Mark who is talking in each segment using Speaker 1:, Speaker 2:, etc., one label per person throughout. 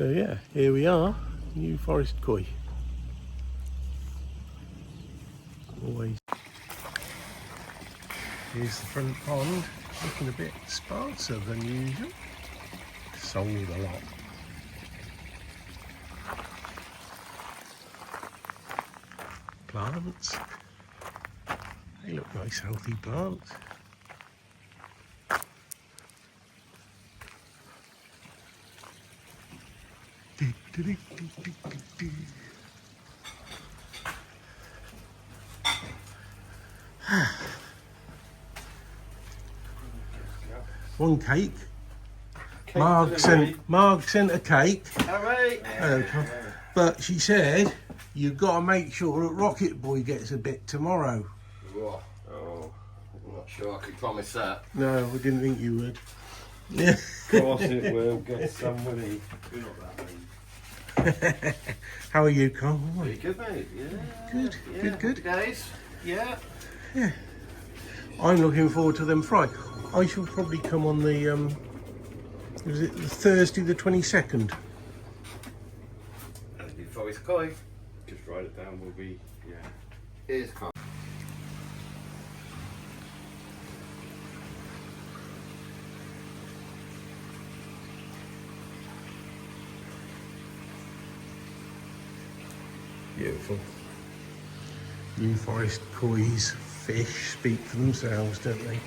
Speaker 1: So yeah, here we are, New Forest Koi. Always. Here's the front pond, looking a bit sparser than usual. Sold a lot. Plants. They look nice, healthy plants. One cake. Marg sent a cake. Hello, Tom. But she said you've got to make sure that Rocket Boy gets a bit tomorrow.
Speaker 2: Oh, I'm not sure I could promise that.
Speaker 1: No, we didn't think you would. Yeah.
Speaker 2: Of course it will get somebody. You're not that mean.
Speaker 1: How are you, Carl?
Speaker 2: Pretty good, mate. Yeah.
Speaker 1: Good.
Speaker 2: Days. Yeah.
Speaker 1: I'm looking forward to them Friday. I shall probably come on the was it the Thursday the 22nd?
Speaker 2: And newforestkoi.
Speaker 3: Just write it down, we'll be, yeah.
Speaker 2: Here's Carl.
Speaker 1: Beautiful. New Forest Koi's fish speak for themselves, don't they?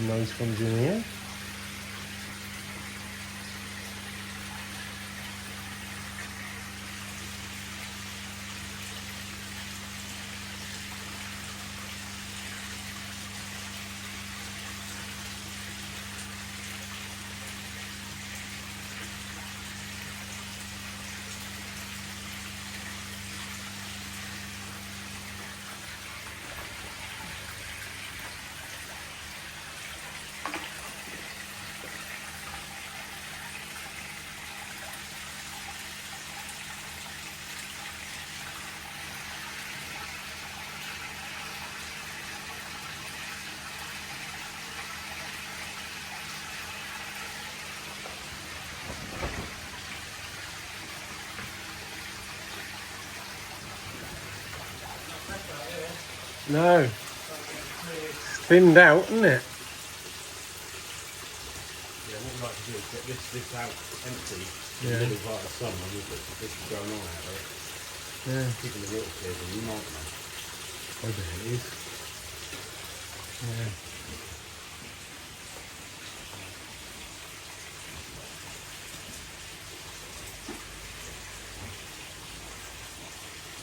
Speaker 1: Nice ones in here. No. It's thinned out, isn't it?
Speaker 3: Yeah, what we'd like to do is get this out empty in the middle part of summer and we'll put some fish going on out there.
Speaker 1: Yeah.
Speaker 3: Keeping the water clear and you might know.
Speaker 1: I bet it is. Yeah.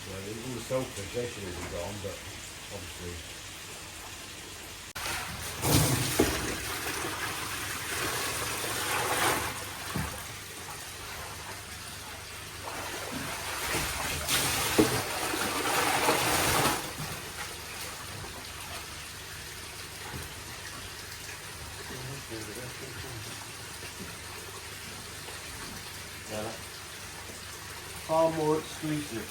Speaker 3: So all the saltfish they should all be gone, but obviously
Speaker 2: FARMOOR exclusive.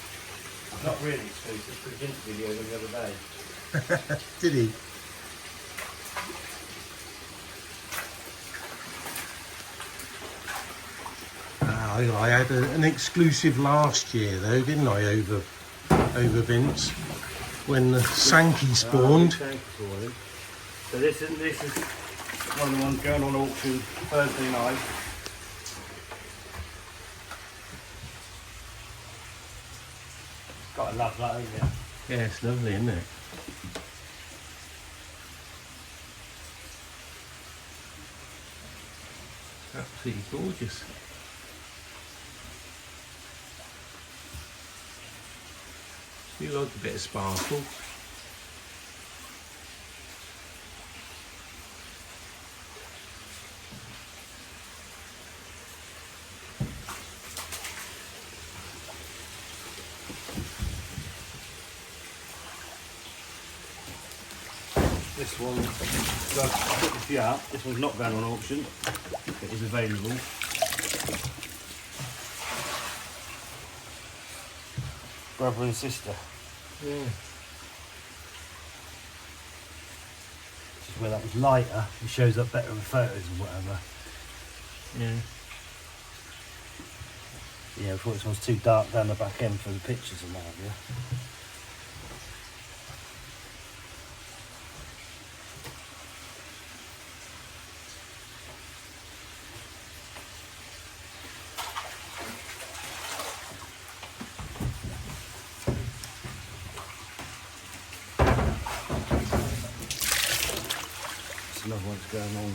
Speaker 3: not really exclusive, because I did a video the other day.
Speaker 1: Did he? I had an exclusive last year though, didn't I, over Vince, when the Sankey spawned.
Speaker 3: So this is one of the ones going on auction Thursday night. Gotta love that, ain't you?
Speaker 1: Yeah, it's lovely, isn't it? Absolutely gorgeous. You like a bit of sparkle.
Speaker 3: This one, so I've put the few out. This one's not going on auction. It is available. Brother and sister.
Speaker 1: Yeah.
Speaker 3: This is where that was lighter. It shows up better in photos or whatever.
Speaker 1: Yeah.
Speaker 3: Yeah, I thought this one's too dark down the back end for the pictures and that, yeah. Another one's going on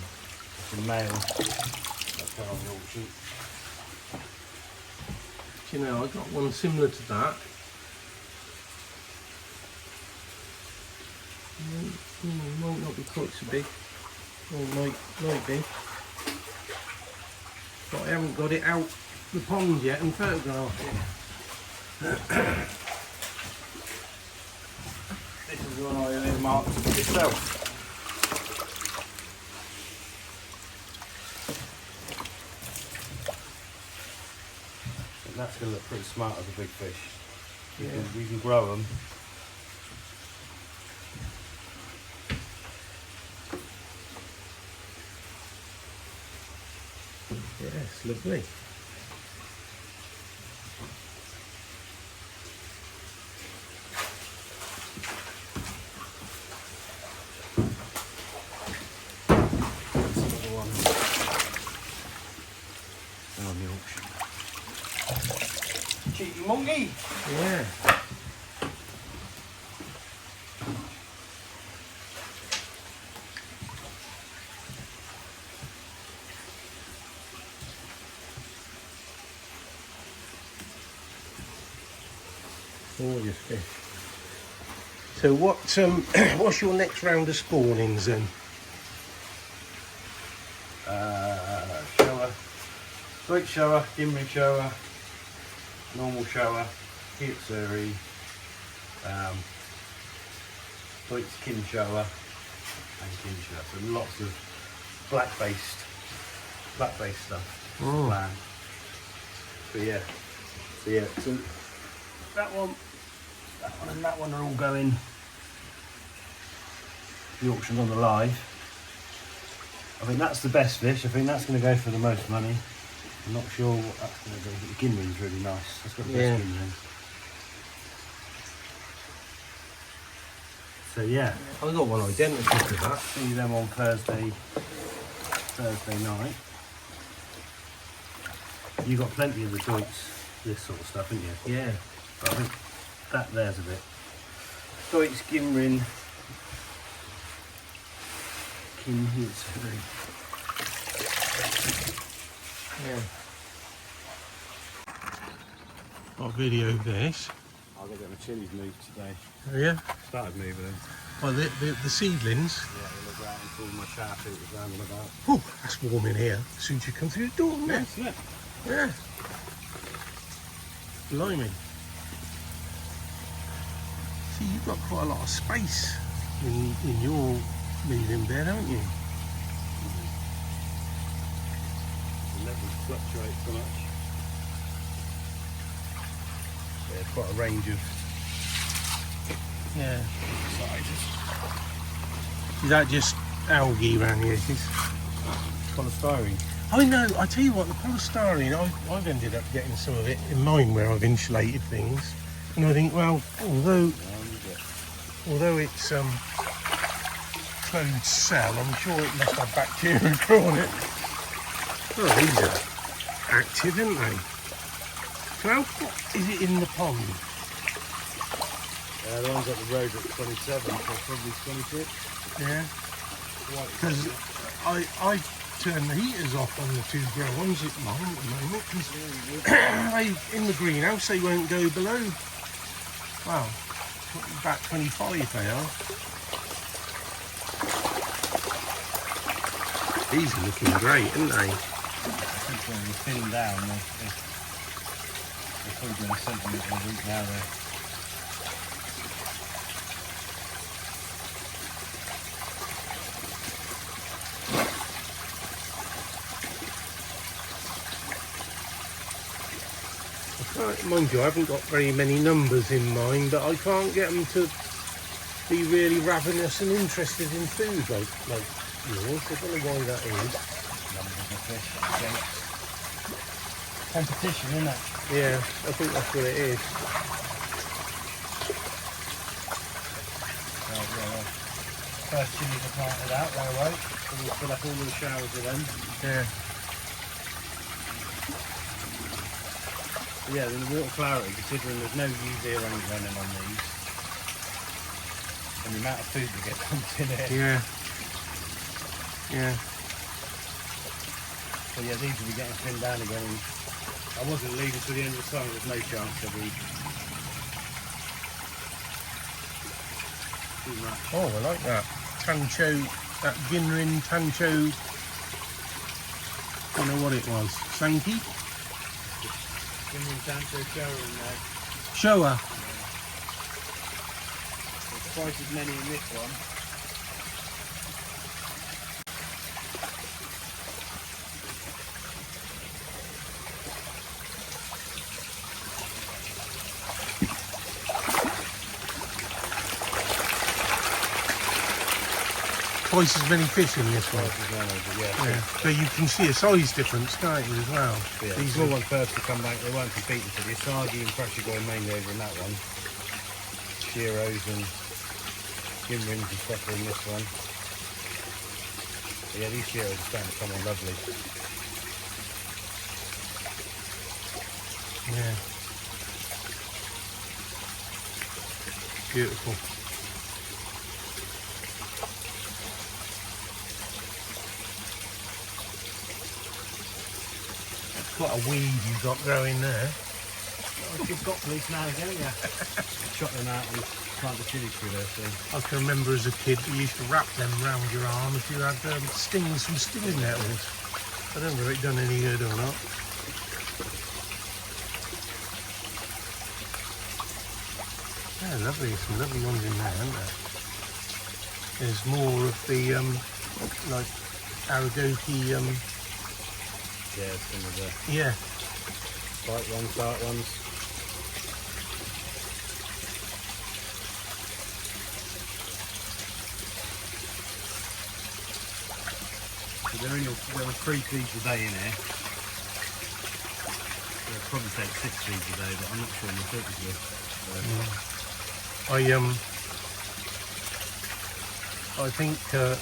Speaker 3: the male. That's going on the auction.
Speaker 1: Do you know, I got one similar to that. Might not be quite so big. Or might be. But I haven't got it out the pond yet and photographed it.
Speaker 3: This is the one I earmarked for myself. That's going to look pretty smart as a big fish. You can grow them.
Speaker 1: Yes, lovely.
Speaker 3: Another one on the auction. Cheeky monkey!
Speaker 1: Yeah. Gorgeous fish. So what's your next round of spawnings then?
Speaker 3: Shower, sweet shower, Gimri shower, normal shower, Kitsuri, sweet skin shower, and kin shower. So lots of black-based stuff. Plan. So that one, and that one are all going. The auction's on the live. I think that's the best fish. I think that's going to go for the most money. I'm not sure what that's going to do. The Ginrin's really nice. That's got the best Ginrin. So yeah.
Speaker 1: I got one identical to that.
Speaker 3: See them on Thursday night. You got plenty of the Deutz, this sort of stuff, haven't you?
Speaker 1: Yeah.
Speaker 3: But I think that there's a bit. Deutz, Ginrin,
Speaker 1: Yeah. I'll video this.
Speaker 3: I've got to get my chilies moved today.
Speaker 1: Oh yeah?
Speaker 3: Started moving them.
Speaker 1: Oh, the seedlings.
Speaker 3: Yeah, they look out and pull my sharp it was round and about.
Speaker 1: Oh, that's warm in here. As soon as you come through the door, isn't it?
Speaker 3: Yeah.
Speaker 1: Yeah. Blimey. See, you've got quite a lot of space in your moving bed, haven't you?
Speaker 3: The levels fluctuate so much. Yeah, quite a range of
Speaker 1: Yeah. Is that just algae around the edges?
Speaker 3: Polystyrene.
Speaker 1: I know, I tell you what, the polystyrene, I've ended up getting some of it in mine where I've insulated things. And I think, well, although it's closed cell, I'm sure it must have bacteria growing it. Oh, these are active, aren't they? So how far is it in the pond?
Speaker 3: The one's up the road at 27, so probably 26.
Speaker 1: Yeah. Because I turn the heaters off on the two grow ones at mine at the moment. Cause in the greenhouse they won't go below, well, about 25 they are. These are looking great, aren't they?
Speaker 3: I think when we thin them down, they're probably doing a centimetre a week now.
Speaker 1: Mind you, I haven't got very many numbers in mind, but I can't get them to be really ravenous and interested in food like yours. I don't know why that is.
Speaker 3: Numbers of fish, competition, isn't it?
Speaker 1: Yeah, I think that's what it is.
Speaker 3: First chilies are planted out, they're away. So we'll fill up all the showers with them.
Speaker 1: Yeah.
Speaker 3: Yeah, then the water clarity, considering there's no UV or anything running on these, and the amount of food that gets pumped in it.
Speaker 1: Yeah. Yeah.
Speaker 3: So yeah, these will be getting thinned down again. And I wasn't leaving till the end of the summer, there's no chance they'll be too much.
Speaker 1: Oh, I like that. Tancho, that Ginrin Tancho, I don't know what it was. Sankey?
Speaker 3: Ginrin Tancho shower in there.
Speaker 1: Showa.
Speaker 3: There's twice as many in this one.
Speaker 1: Twice as many fish in this one.
Speaker 3: Yeah.
Speaker 1: So you can see a size difference, can't you, as well?
Speaker 3: Yeah,
Speaker 1: These
Speaker 3: small
Speaker 1: are,
Speaker 3: ones first to come back, they won't compete until the Asagi and pressure going mainly over in that one. Shiros and Gimrins and stuff are in this one. But yeah, these Shiros are starting to come on lovely.
Speaker 1: yeah. Beautiful. What a weed you've got growing there.
Speaker 3: Oh, you've got police now again, yeah. Shot them out and plant the chilies through there, so.
Speaker 1: I can remember as a kid we used to wrap them round your arm if you had stings from stinging nettles. I don't know if it done any good or not. Yeah, lovely. There's some lovely ones in there, aren't there? There's more of the like Aragoki
Speaker 3: Yeah, some of the
Speaker 1: yeah.
Speaker 3: bright ones, dark ones. So there are 3 feeds a day in here. They'll probably take 6 feeds a day, but I'm not sure in the filters will.
Speaker 1: I think the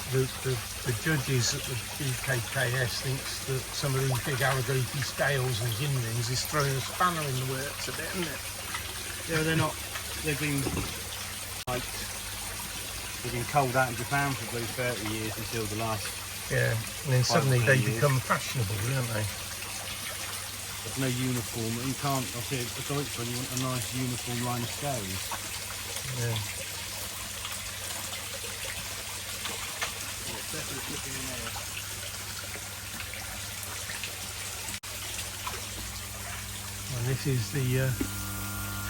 Speaker 1: judges at the BKKS thinks that some of these big Aragoki scales and Ginrins is throwing a spanner in the works a bit, isn't it?
Speaker 3: Yeah, they're not. They've been culled out in Japan for about 30 years until the last.
Speaker 1: Yeah, and then suddenly they
Speaker 3: years.
Speaker 1: become fashionable, don't they?
Speaker 3: There's no uniform. You can't. I say a Deutsch one. You want a nice uniform line of scales.
Speaker 1: Yeah.
Speaker 3: Definitely looking in there.
Speaker 1: And this is the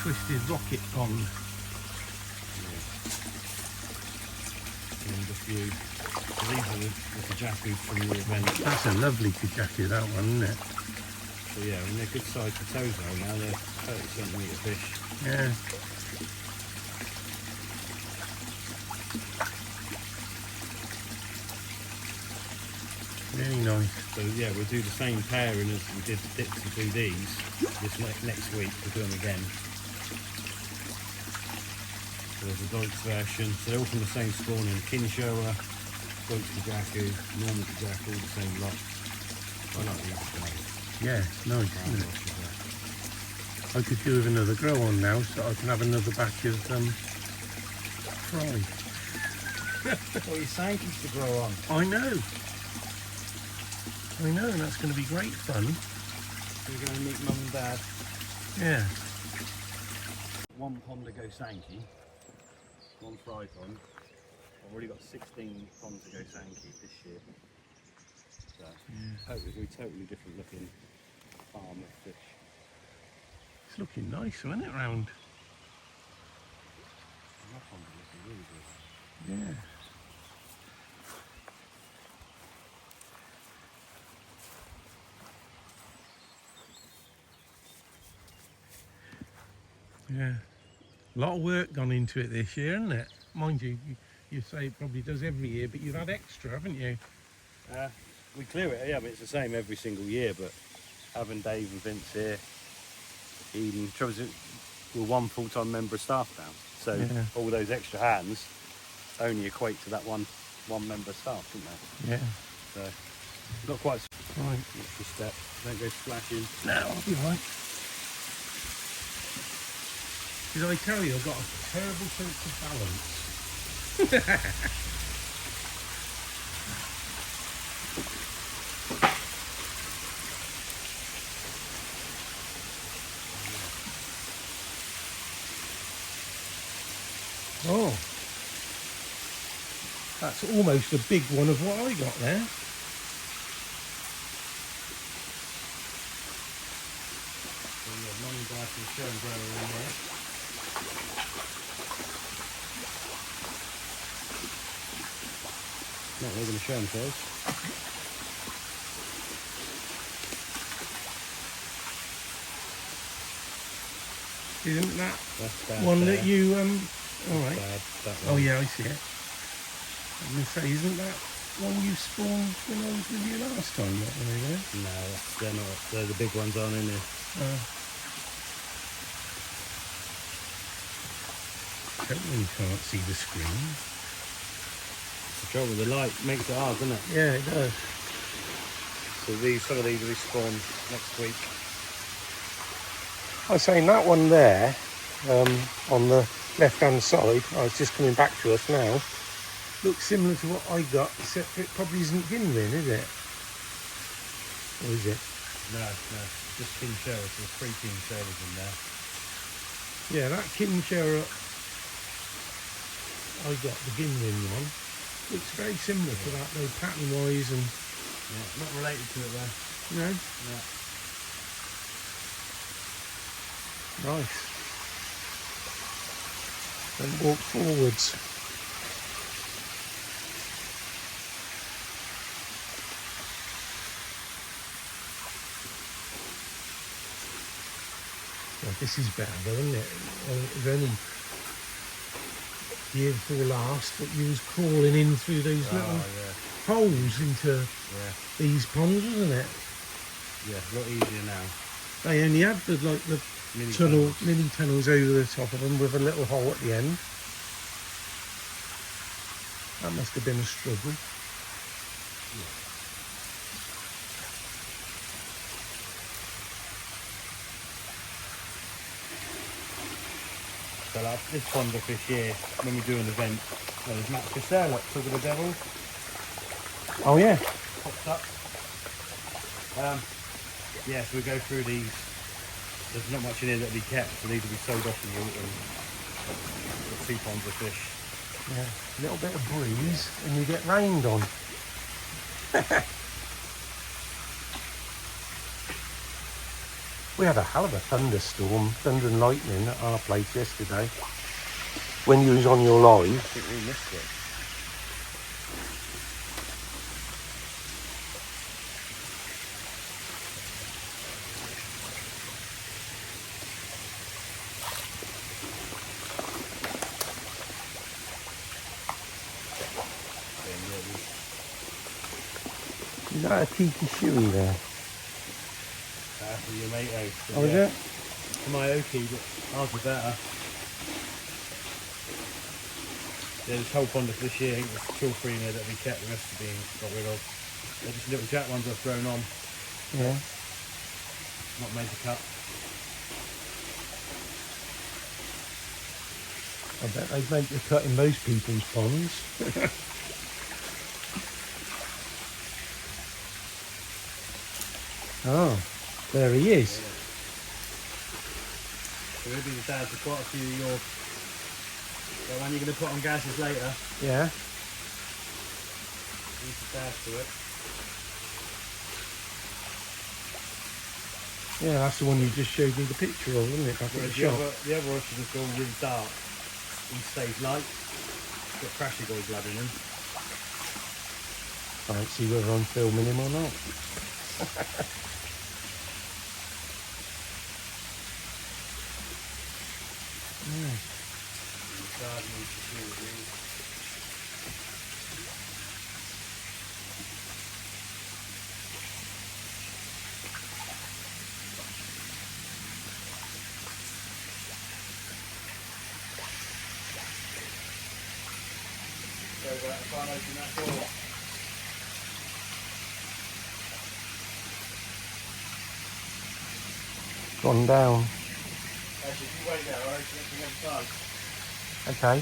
Speaker 1: twisted rocket pond.
Speaker 3: And a few. So these are the kajaku from the event.
Speaker 1: That's a lovely kajaku, that one, isn't it?
Speaker 3: So yeah, I mean they're good sized potatoes though. Now they're 30 centimetre fish.
Speaker 1: Yeah. Really nice.
Speaker 3: So yeah, we'll do the same pairing as we did dips and VDs this next week. We'll do them again. So there's a Deutsch version. So they're all from the same spawning. Kinshower, Deutsch Kajaku, normal Kajaku, all the same lot. I like these guys.
Speaker 1: Yeah, nice, isn't it? I could do with another grow on now, so I can have another batch of fry.
Speaker 3: Well, your Sankies to grow on.
Speaker 1: I know, and that's going to be great fun.
Speaker 3: We're going to meet Mum and Dad.
Speaker 1: Yeah.
Speaker 3: One pond to go Sankey, one fry pond. I've already got 16 ponds to go Sankey this year. So, totally different looking farm of fish.
Speaker 1: It's looking nice, isn't it, round?
Speaker 3: My pond is looking really good.
Speaker 1: Yeah. Yeah, a lot of work gone into it this year, isn't it? Mind you, you say it probably does every year, but you've had extra, haven't you?
Speaker 3: We clear it, yeah, but it's the same every single year. But having Dave and Vince here, Eden, trouble is, we're one full-time member of staff now, so
Speaker 1: Yeah.
Speaker 3: all those extra hands only equate to that one member of staff, don't they?
Speaker 1: Yeah.
Speaker 3: So not quite.
Speaker 1: Right.
Speaker 3: Extra step. Don't go splashing.
Speaker 1: No, I'll be right. Did I tell you I've got a terrible sense of balance? Oh, that's almost a big one of what I got there.
Speaker 3: So we have Mum and Dad and show and grower in there. No, they're going to show themselves.
Speaker 1: Isn't that
Speaker 3: That's bad.
Speaker 1: one
Speaker 3: there.
Speaker 1: that you all right?
Speaker 3: Bad, that
Speaker 1: Oh
Speaker 3: one.
Speaker 1: yeah, I see it. I'm gonna say, isn't that one you spawned when I was with you last time? That one there?
Speaker 3: No, they're not. They're the big ones aren't in there.
Speaker 1: Totally can't see the screen.
Speaker 3: The trouble with the light makes it hard, doesn't it?
Speaker 1: Yeah, it does.
Speaker 3: So some of these will be spawned next week.
Speaker 1: I was saying that one there, on the left-hand side, it's just coming back to us now, looks similar to what I got, except it probably isn't Ginrin, is it? Or is it?
Speaker 3: No, just Kinshower. So there's 3 Kinshowers in there.
Speaker 1: Yeah, that Kinshower I got, the Ginrin one, looks very similar to that though, pattern-wise and...
Speaker 3: Yeah, not related to it though.
Speaker 1: No?
Speaker 3: Yeah.
Speaker 1: Nice. Then walk forwards. Well, this is better though, isn't it? It was only the year before last that you was crawling in through those little holes into these ponds, wasn't it?
Speaker 3: Yeah, a lot easier now.
Speaker 1: They only had the mini tunnels over the top of them with a little hole at the end. That must have been a struggle.
Speaker 3: So like this pond of fish here, when we do an event, there's Matt fish there, like Tug of the Devil,
Speaker 1: Oh yeah.
Speaker 3: pops up. Yeah, so we go through these. There's not much in here that'll be kept, so these will be sold off in the autumn. Got 2 ponds of fish.
Speaker 1: Yeah. A little bit of breeze and you get rained on. We had a hell of a thunderstorm, thunder and lightning at our place yesterday. When you was on your live.
Speaker 3: I think we missed it.
Speaker 1: Is that a tiki shoey there?
Speaker 3: For your mate out.
Speaker 1: Oh, is it?
Speaker 3: For my Oki, but ours are better. Yeah, this whole pond of this year, I think there's 2 or 3 in there that we kept, the rest are being got rid of. They're just little jack ones I've grown on.
Speaker 1: Yeah.
Speaker 3: Not made to cut.
Speaker 1: I bet they'd make the cut in most people's ponds. Oh, there he is.
Speaker 3: So we'll be the dad for quite a few of your... The one you're going to put on gases later.
Speaker 1: Yeah.
Speaker 3: Use the dad to it.
Speaker 1: Yeah, that's the one you just showed me the picture of, isn't it? Back at the shop.
Speaker 3: The other oyster is all really dark. He stays light. It's got crashy gold blood in him.
Speaker 1: I don't see whether I'm filming him or not. Yeah.
Speaker 3: So I can't open that door.
Speaker 1: Gone down.
Speaker 3: Actually, if you wait there, I'll open it from the other side.
Speaker 1: Okay.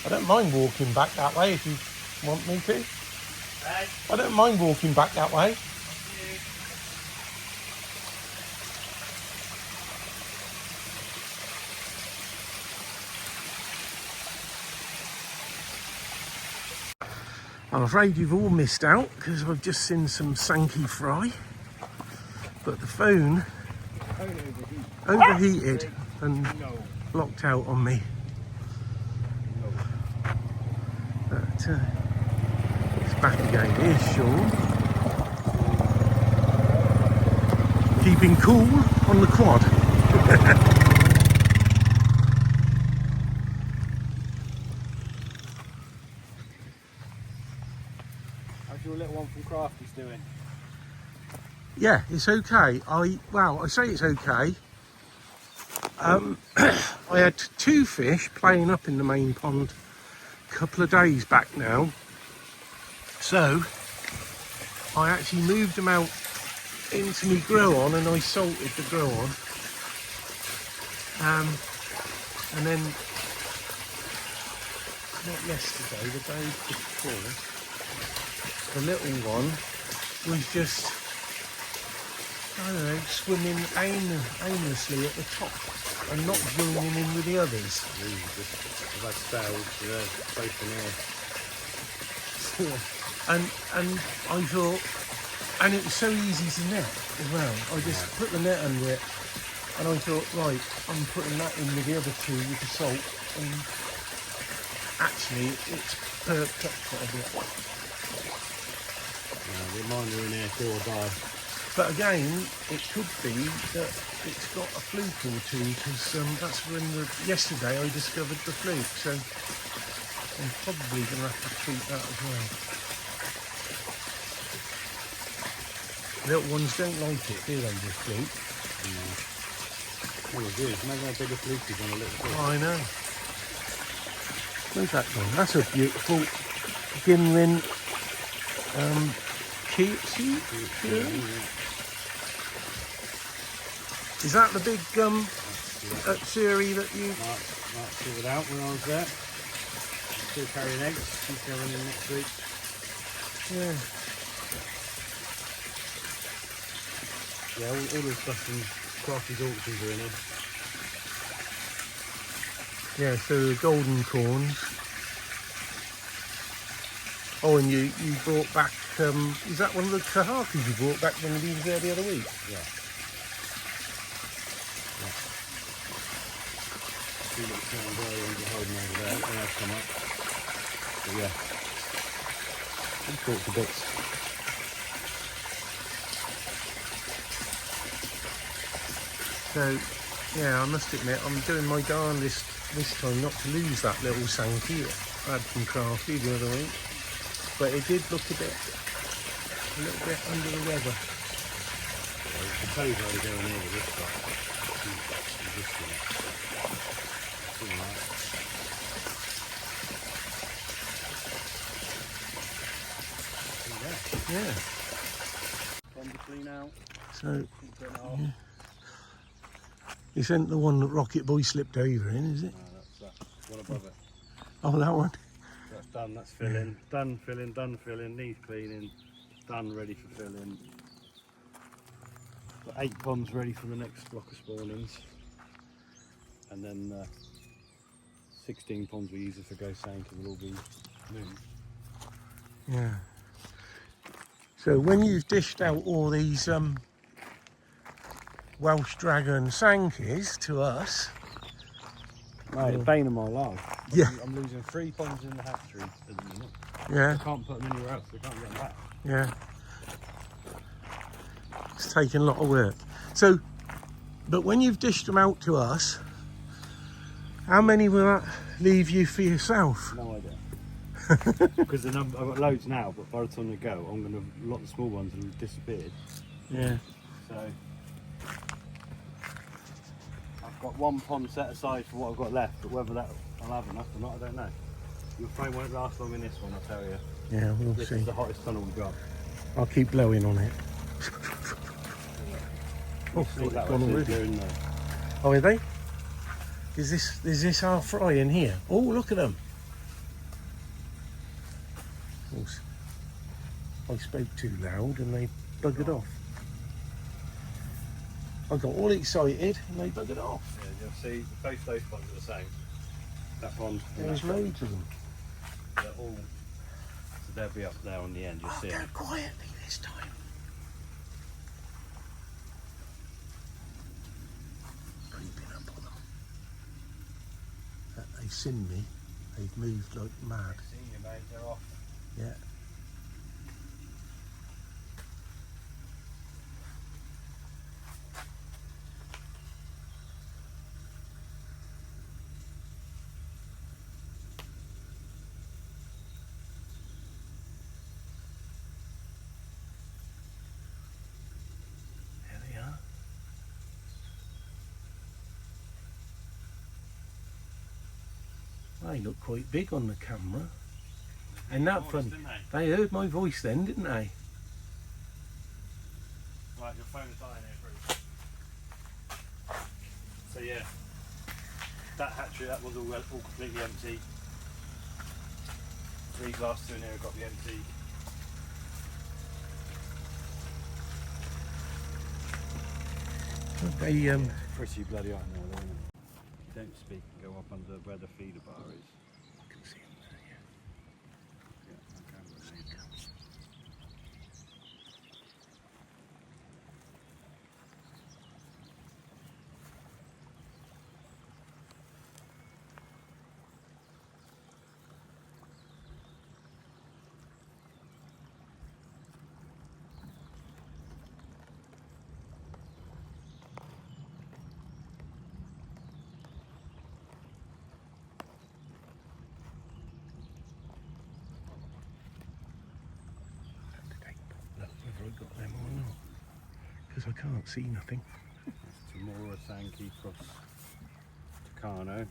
Speaker 1: I don't mind walking back that way if you want me to.
Speaker 3: Hey,
Speaker 1: I don't mind walking back that way. I'm afraid you've all missed out because I've just seen some Sankey fry, but the phone overheated and locked out on me. But it's back again. Here's Sean. Keeping cool on the quad.
Speaker 3: how's your little one from Crafty's doing?
Speaker 1: Yeah, it's okay. I say it's okay. I had 2 fish playing up in the main pond a couple of days back now. So I actually moved them out into my grow on and I salted the grow on. And then, not yesterday, the day before, the little one was just, I don't know, swimming aimlessly at the top and not joining in with the others.
Speaker 3: I've had spells, both in here.
Speaker 1: And I thought, and it was so easy to net as well. I just put the net under it and I thought, right, I'm putting that in with the other 2 with the salt, and actually it's perked up quite a bit.
Speaker 3: Mine are in here 4 or 5.
Speaker 1: But again, it could be that it's got a fluke or 2 because that's when yesterday I discovered the fluke, so I'm probably going to have to treat that as well. Little ones don't like it, do they, the fluke?
Speaker 3: No. Well, it is. Imagine how big a fluke is on a little fish.
Speaker 1: Oh, I know. Where's that gone? That's a beautiful Gimlin Is that the big Siri that you...
Speaker 3: Mark sorted out when I was there. Still carrying eggs. She's going in next week.
Speaker 1: Yeah.
Speaker 3: Yeah, all the stuff from Crafty's auctions are in here.
Speaker 1: Yeah, so the golden corns. Oh, and you brought back, is that one of the kahakas you brought back when we was there the other week?
Speaker 3: Yeah. See what small boy ones are holding over there, when I've come up. But yeah. All sorts of bits.
Speaker 1: So, yeah, I must admit, I'm doing my darndest this time not to lose that little Sankey I had from Crafty the other week. but it did look a little bit under the weather.
Speaker 3: The toes only going in with this stuff.
Speaker 1: Yeah.
Speaker 3: Pond to clean out.
Speaker 1: So, yeah. This ain't the one that Rocket Boy slipped over in, is it?
Speaker 3: No, that's one above it.
Speaker 1: Oh, that one.
Speaker 3: That's done, that's filling. Done filling, done filling, needs cleaning, done, ready for filling. Got 8 ponds ready for the next block of spawnings. And then 16 ponds we use for Go Sankey will all be moved.
Speaker 1: Yeah. So when you've dished out all these Welsh Dragon Sankies to us,
Speaker 3: Mate, the bane of my life.
Speaker 1: Yeah.
Speaker 3: I'm losing 3 ponds in the hatchery at the minute.
Speaker 1: yeah,
Speaker 3: I can't put them anywhere else, I can't get them back.
Speaker 1: yeah, it's taken a lot of work. So, but when you've dished them out to us, how many will that leave you for yourself?
Speaker 3: No idea. Because I've got loads now, but by the time they go, I'm going to, a lot of the small ones have disappeared.
Speaker 1: Yeah.
Speaker 3: So I've got 1 pond set aside for what I've got left, but whether that I'll have enough or not, I don't know. Your frame won't last long in this one, I'll tell you.
Speaker 1: Yeah, we'll
Speaker 3: This
Speaker 1: see.
Speaker 3: is the hottest tunnel we've got.
Speaker 1: I'll keep blowing on it. Oh,
Speaker 3: See
Speaker 1: it's
Speaker 3: that
Speaker 1: gone
Speaker 3: way,
Speaker 1: already.
Speaker 3: they're in there.
Speaker 1: Oh, are they? Is this our fry in here? Oh, look at them. I spoke too loud and they buggered off. I got all excited and they buggered off.
Speaker 3: Yeah, you'll see both those ponds are the same. That pond and
Speaker 1: There's
Speaker 3: that pond,
Speaker 1: loads of them.
Speaker 3: they're all, so they'll be up there on the end, you'll
Speaker 1: I'll
Speaker 3: see
Speaker 1: go
Speaker 3: them.
Speaker 1: quietly this time. Creeping up on them. They've seen me. They've moved like mad.
Speaker 3: Seen you, mate, they're off.
Speaker 1: Yeah. There they are. They look quite big on the camera. And that
Speaker 3: Voice,
Speaker 1: fun.
Speaker 3: didn't they?
Speaker 1: They heard my voice then, didn't they?
Speaker 3: Right, your phone's dying here, Bruce. So yeah, that hatchery, that was all completely empty. These last 2 in here have got to be empty.
Speaker 1: They
Speaker 3: Pretty bloody hot now, isn't it? If you don't speak, go up under where the feeder bar is.
Speaker 1: I can see them there, yeah.
Speaker 3: Yeah, on camera.
Speaker 1: Look whether I got them or not. Because I can't see nothing.
Speaker 3: Tamora, Sankey, cross Tucano.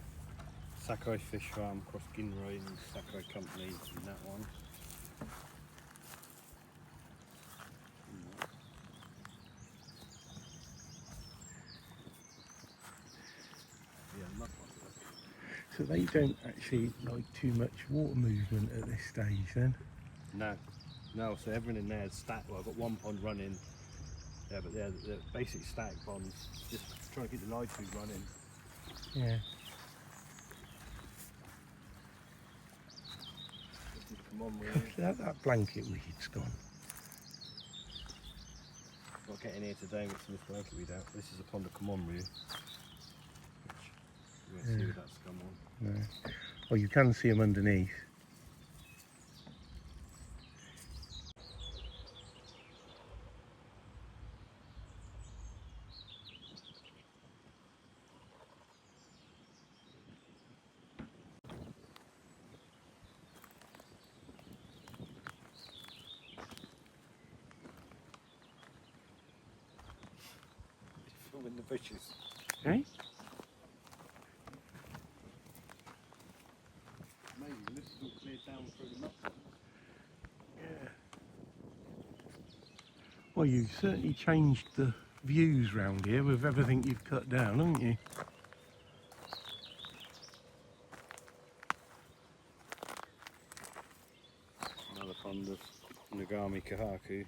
Speaker 3: Sakai Fish Farm, cross Ginroy and Sakai Company in that one. Yeah, mud ones.
Speaker 1: So they don't actually like too much water movement at this stage then?
Speaker 3: No, no, so everything in there is stacked. Well, I've got 1 pond running. Yeah, but they're basically stacked ponds. Just trying to get the live food running.
Speaker 1: Yeah.
Speaker 3: Come on, really.
Speaker 1: That blanket weed's gone.
Speaker 3: Got to get in here today with some blanket weed out. This is a pond of Commonweal, which you won't see with that scum on.
Speaker 1: No. Oh, you can see them underneath.
Speaker 2: in the bushes.
Speaker 1: Okay.
Speaker 3: Maybe this is all cleared down through the muck.
Speaker 1: Yeah. Well, you certainly changed the views round here with everything you've cut down, haven't you?
Speaker 3: Another pond of Nagami Kahaku.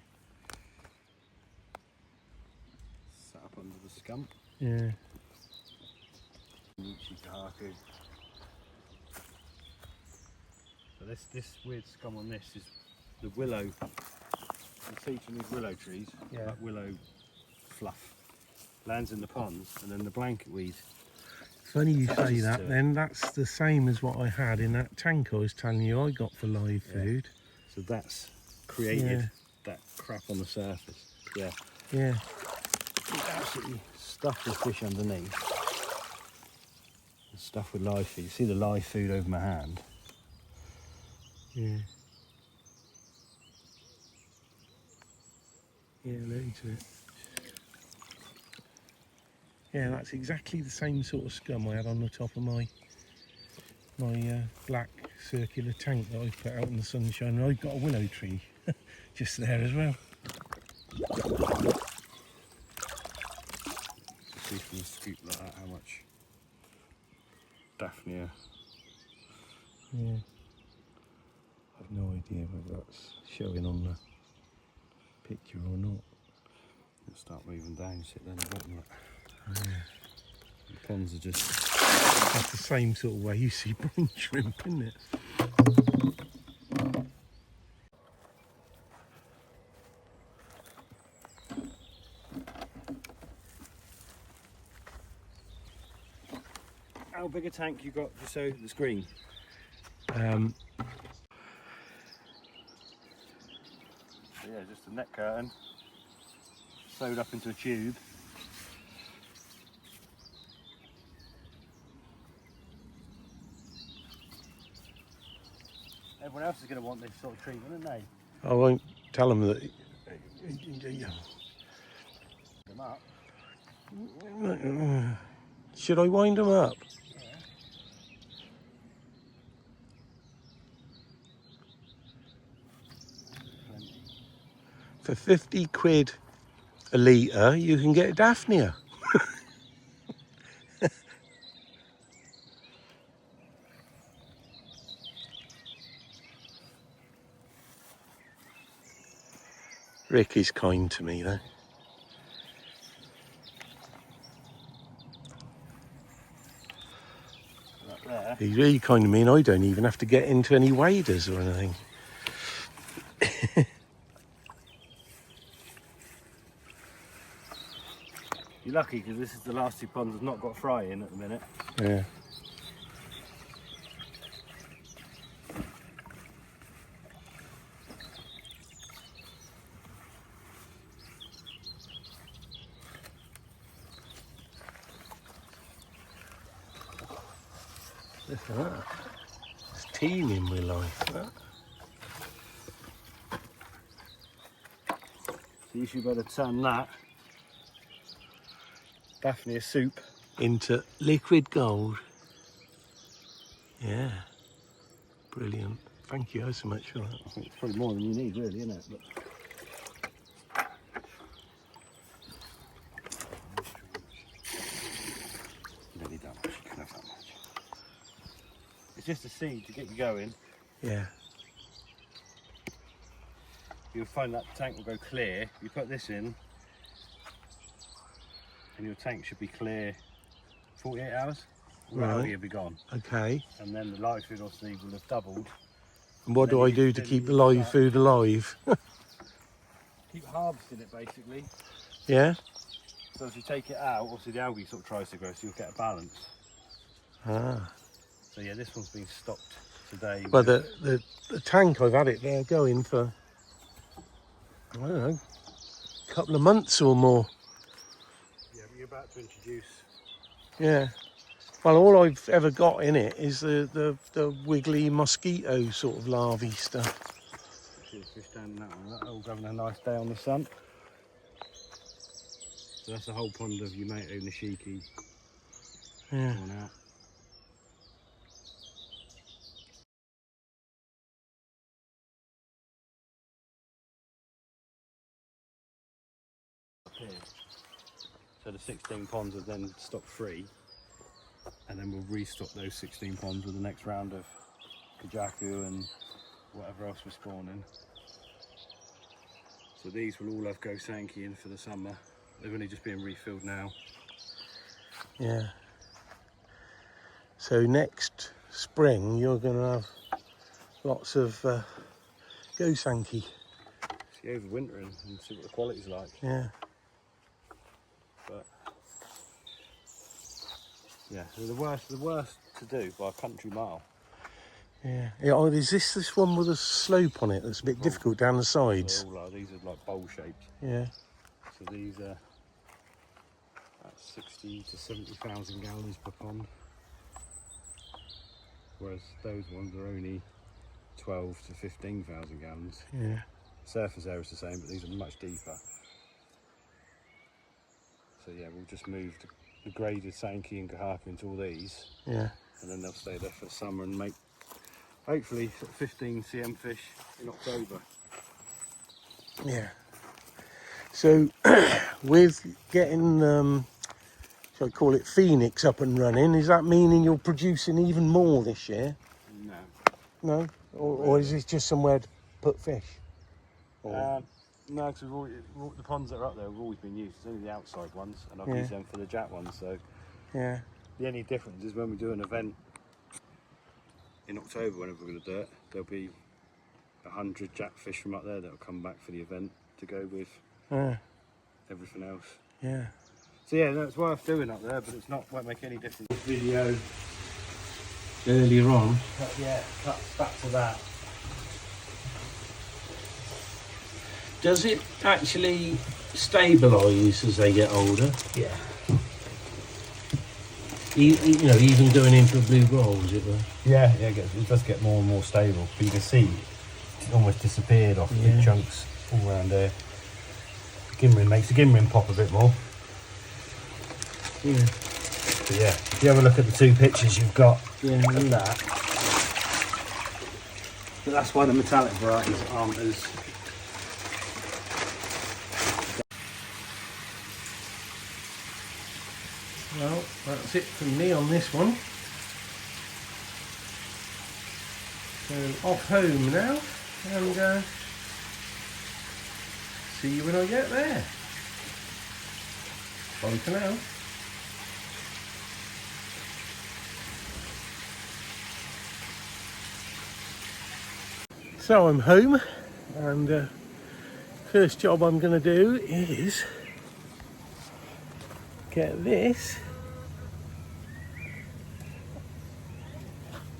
Speaker 3: Sat up under the scum.
Speaker 1: Yeah.
Speaker 3: Nichi Kahaku. So this weird scum on this is the willow. The seeds from these willow trees,
Speaker 1: Yeah.
Speaker 3: that willow fluff, lands in the ponds, and then the blanket weed.
Speaker 1: Funny you say
Speaker 3: attaches
Speaker 1: that
Speaker 3: to it.
Speaker 1: then, that's the same as what I had in that tank I was telling you I got for live
Speaker 3: Yeah.
Speaker 1: food.
Speaker 3: So that's created
Speaker 1: Yeah.
Speaker 3: that crap on the surface. Yeah.
Speaker 1: Yeah.
Speaker 3: It's absolutely stuffed with fish underneath. It's stuffed with live food. You see the live food over my hand.
Speaker 1: Yeah. Yeah, loads of it. Yeah, that's exactly the same sort of scum I had on the top of my black circular tank that I put out in the sunshine. And I've got a willow tree just there as well.
Speaker 3: See from a scoop like that how much Daphnia.
Speaker 1: Yeah. I've no idea whether that's showing on the picture or not.
Speaker 3: It'll start moving down, sit down the bottom of it.
Speaker 1: Yeah.
Speaker 3: The ponds are just.
Speaker 1: That's the same sort of way you see brine shrimp, isn't it?
Speaker 3: How big a tank you got just so the screen? Yeah, just a net curtain sewed up into a tube. Everyone else is going to want this sort of treatment, aren't they?
Speaker 1: I won't tell them that.
Speaker 3: Them up.
Speaker 1: Should I wind them up? For 50 quid a litre, you can get Daphnia. Rick is kind to me though.
Speaker 3: Right there.
Speaker 1: He's really kind to me and I don't even have to get into any waders or anything.
Speaker 3: You're lucky because this is the last two ponds have not got fry in at the minute.
Speaker 1: Yeah. Look at that. It's teeming with life. That.
Speaker 3: So you should be able to turn that Daphnia soup
Speaker 1: Into liquid gold. Yeah. Brilliant. Thank you so much for that.
Speaker 3: I think it's probably more than you need, really, isn't it? But you don't need that much. You can have that much. It's just a seed to get you going.
Speaker 1: Yeah.
Speaker 3: You'll find that tank will go clear. You put this in, and your tank should be clear 48 hours.
Speaker 1: Right.
Speaker 3: Right. You'll be gone.
Speaker 1: Okay.
Speaker 3: And then the live food obviously will have doubled.
Speaker 1: And what do
Speaker 3: Then
Speaker 1: I
Speaker 3: you-
Speaker 1: do to
Speaker 3: then
Speaker 1: keep
Speaker 3: you
Speaker 1: the live
Speaker 3: start-
Speaker 1: food alive?
Speaker 3: Keep harvesting it basically.
Speaker 1: Yeah?
Speaker 3: So as you take it out, obviously the algae sort of tries to grow, so you'll get a balance.
Speaker 1: Ah.
Speaker 3: So yeah, this one's been stocked today.
Speaker 1: Well,
Speaker 3: with-
Speaker 1: the tank, I've had it there going for, I don't know, a couple of months or more.
Speaker 3: yeah, but you're about to introduce.
Speaker 1: Yeah. Well, all I've ever got in it is the wiggly mosquito sort of larvae stuff.
Speaker 3: See the fish down in that one. That all having a nice day on the sun. So that's the whole pond of Yamato Nishiki.
Speaker 1: Yeah.
Speaker 3: Gone out. So the 16 ponds are then stock free, and then we'll restock those 16 ponds with the next round of Kajaku and whatever else we're spawning. So these will all have Gosanki in for the summer. They're only just being refilled now.
Speaker 1: Yeah. So next spring you're going to have lots of Gosanki.
Speaker 3: See overwintering and see what the quality's like.
Speaker 1: Yeah.
Speaker 3: But yeah, they're the worst to do by a country mile.
Speaker 1: Yeah. Yeah. Oh, is this one with a slope on it that's a bit difficult down the sides?
Speaker 3: All are. These are like bowl shaped.
Speaker 1: Yeah.
Speaker 3: So these are at 60 to 70,000 gallons per pond, whereas those ones are only 12 to 15,000 gallons.
Speaker 1: Yeah.
Speaker 3: Surface area is the same, but these are much deeper. So yeah, we'll just move the graded Sankey and Kahaku into all these.
Speaker 1: Yeah.
Speaker 3: And then they'll stay there for the summer and make hopefully sort of 15 cm fish in October.
Speaker 1: Yeah. So with getting, shall I call it Phoenix up and running, is that meaning you're producing even more this year?
Speaker 3: No.
Speaker 1: No? Or is this just somewhere to put fish? Or...
Speaker 3: No, because the ponds that are up there have always been used. It's only the outside ones, and I've used them for the jack ones. So
Speaker 1: yeah.
Speaker 3: the only difference is when we do an event in October, whenever we're going to do it, there'll be 100 jack fish from up there that'll come back for the event to go with everything else.
Speaker 1: Yeah.
Speaker 3: So yeah, no, it's worth doing up there, but won't make any difference.
Speaker 1: Video earlier on.
Speaker 3: Yeah, cuts back to that.
Speaker 1: Does it actually stabilise as they get older?
Speaker 3: Yeah.
Speaker 1: You know, even going into a blue roll, as it were.
Speaker 3: Yeah, it does get more and more stable. But you can see it almost disappeared off big chunks all around there. Gimrin makes the gimrin pop a bit more.
Speaker 1: Yeah.
Speaker 3: But yeah, if you have a look at the two pictures you've got of that. But that's why the metallic varieties aren't as...
Speaker 1: Well, that's it from me on this one. So off home now, and see you when I get there. Bye for now. So I'm home, and first job I'm going to do is get this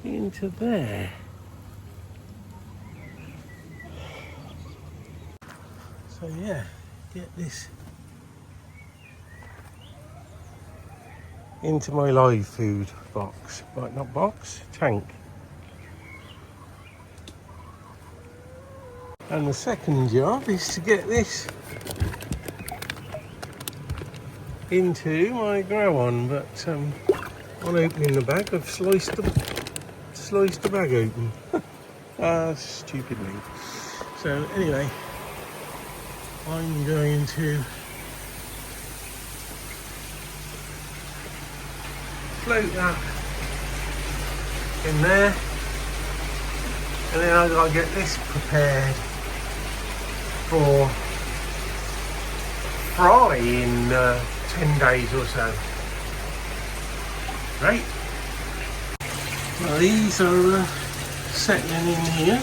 Speaker 1: into there. So yeah, get this into my live food box, right, not box, tank. And the second job is to get this into my grow on, but on opening the bag I've sliced the bag open. Stupid me. So anyway, I'm going to float that in there, and then I've got to get this prepared for fry in 10 days or so. Right. Well, these are settling in here,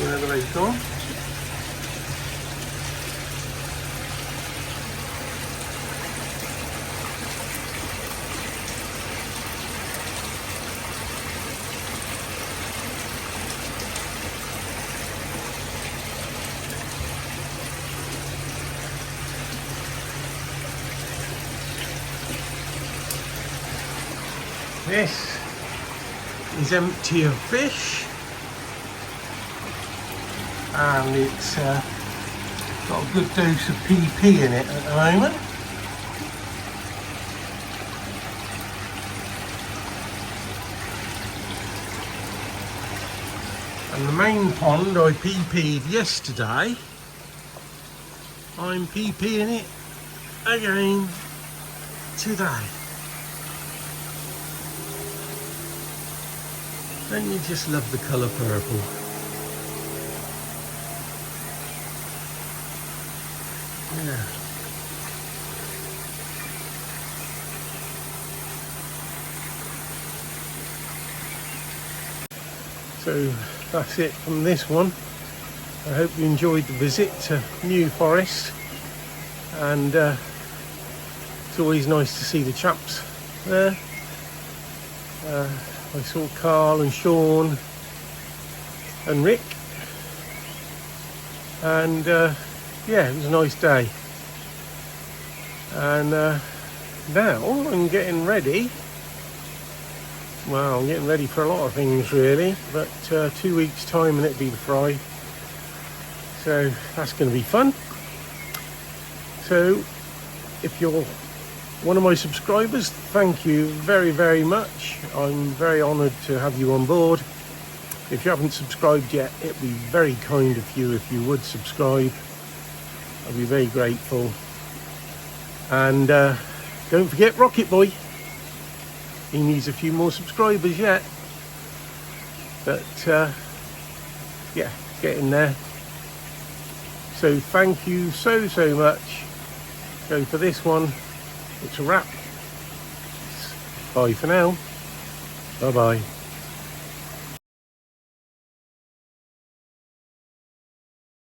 Speaker 1: wherever they've gone. This is empty of fish, and it's Got a good dose of PP in it at the moment. And the main pond I PP'd yesterday, I'm PPing it again today. Don't you just love the colour purple? Yeah. So that's it from this one. I hope you enjoyed the visit to New Forest, and it's always nice to see the chaps there. I saw Carl and Sean and Rick, and yeah, it was a nice day. And now I'm getting ready. Well, I'm getting ready for a lot of things really, but 2 weeks time and it'll be the fry. So that's going to be fun. So if you're one of my subscribers, thank you very, very much. I'm very honoured to have you on board. If you haven't subscribed yet, it'd be very kind of you if you would subscribe. I'd be very grateful. And don't forget Rocket Boy. He needs a few more subscribers yet. But yeah, getting there. So thank you so much. So for this one, it's a wrap. Bye for now. Bye bye.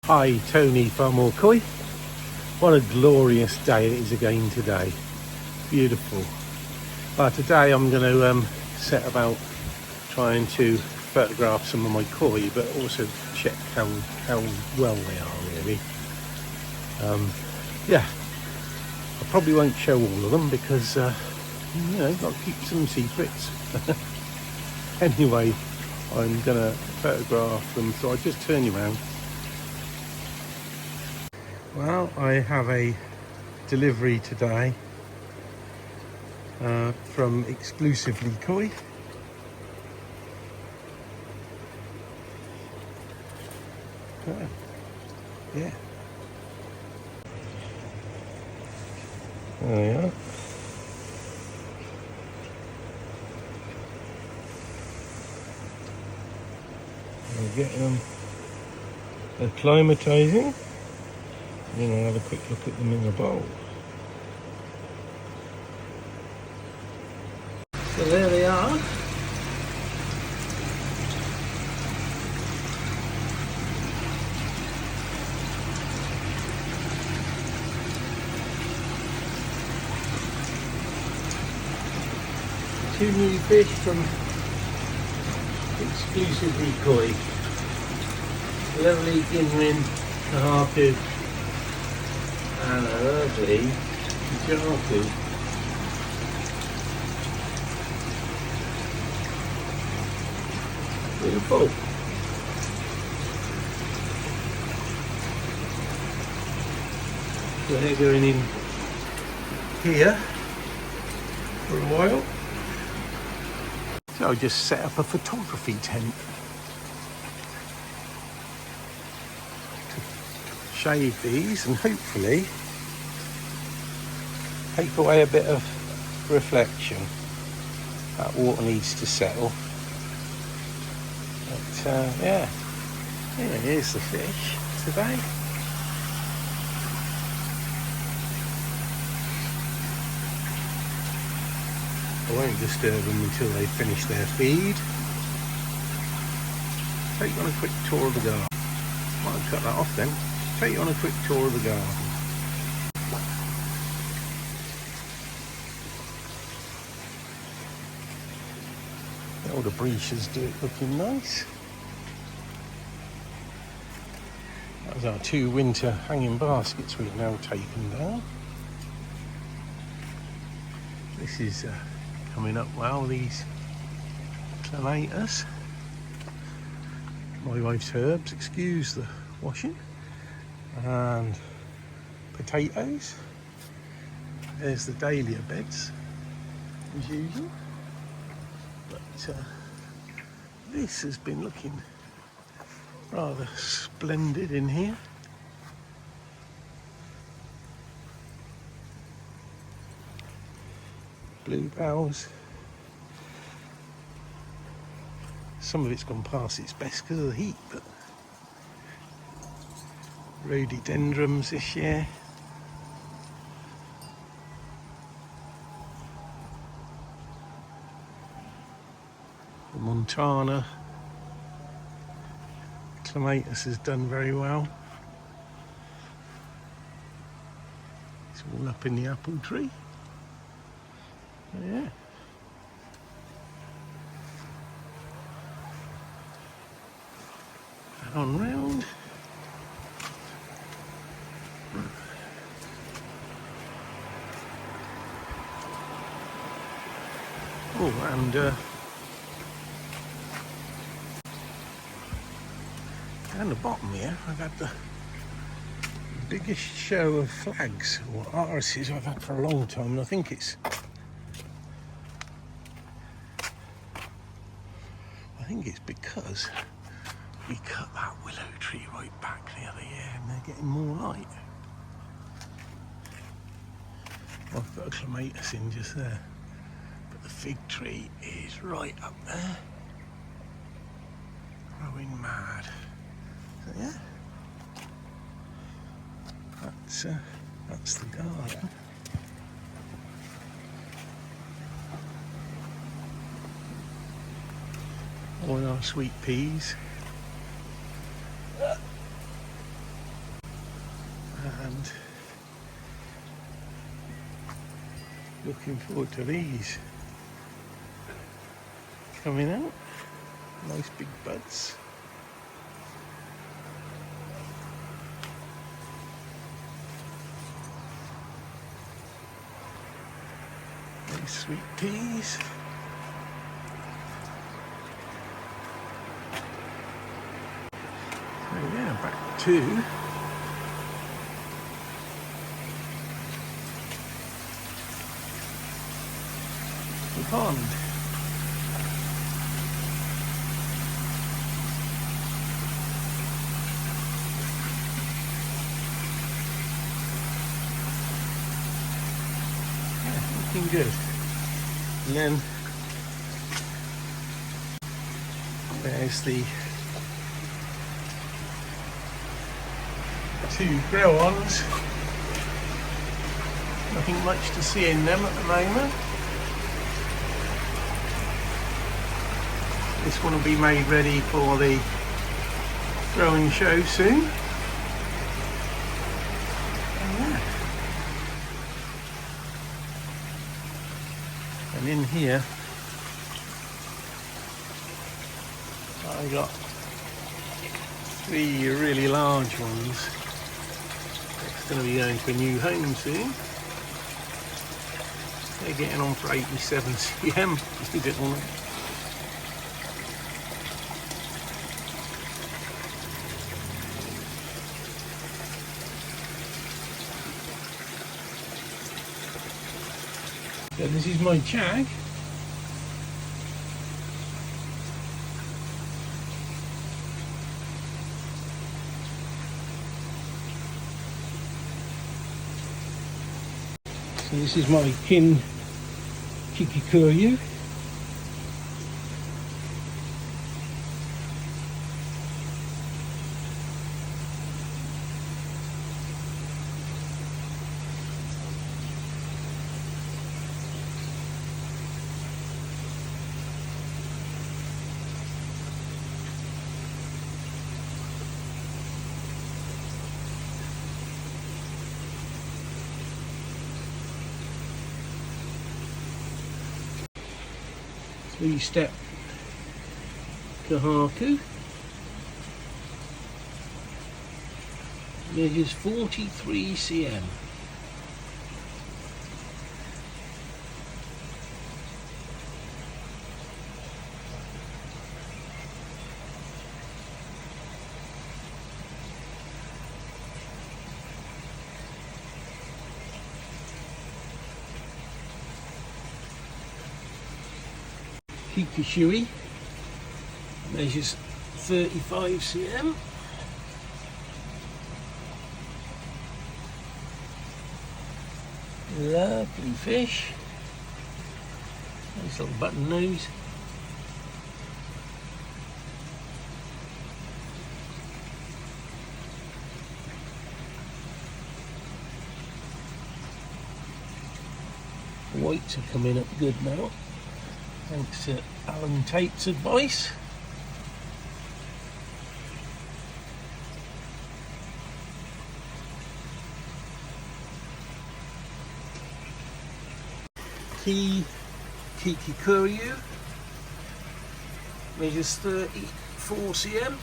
Speaker 1: Hi, Tony FARMOOR Koi. What a glorious day it is again today. Beautiful. Today I'm going to set about trying to photograph some of my koi, but also check how well they are really. Yeah, I probably won't show all of them because you know, got to keep some secrets. Anyway, I'm going to photograph them, so I'll just turn you around. Well, I have a delivery today from Exclusively Koi. Yeah. There we are. We'll get them acclimatizing. Then I'll have a quick look at them in the bowl. So there they are. Two new fish from Exclusively Koi. Lovely ginrin, a harpu, and a lovely jaku. Beautiful. So they're going in here for a while. So I just set up a photography tent to shade these and hopefully take away a bit of reflection. That water needs to settle. But yeah, here's the fish today. I won't disturb them until they finish their feed. Take you on a quick tour of the garden. Might cut that off then. Take you on a quick tour of the garden. All the breeches do it looking nice. That was our 2 winter hanging baskets we've now taken down. This is coming up well, these clematis. My wife's herbs, excuse the washing. and potatoes. There's the dahlia beds as usual, but this has been looking rather splendid in here. Bluebells. Some of it's gone past its best because of the heat, but rhododendrons this year. The Montana. Clematis has done very well. It's all up in the apple tree. Oh, yeah. On round. Oh, and down the bottom here, I've had the biggest show of flags or irises I've had for a long time, and I think it's because we cut that willow tree right back the other year and they're getting more light. I've got a clematis in just there, but the fig tree is right up there, growing mad. So yeah, that's the garden. All our sweet peas. And looking forward to these coming out. Nice big buds. Nice sweet peas. So yeah, back to the pond. Yeah, looking good. And then there's the two grow-ons. Nothing much to see in them at the moment. This one will be made ready for the growing show soon. Yeah. And in here I got three really large ones. It's going to be going to a new home soon. They're getting on for 87 cm, just a bit more. So this is my jag. So this is my kin Kikikuyu. Three-step Kahaku. Measures 43 cm. Pikachu, measures 35 cm. Lovely fish. Nice little button nose. Whites are coming up good now, thanks to Alan Tate's advice. Kikikuriu measures 34 cm.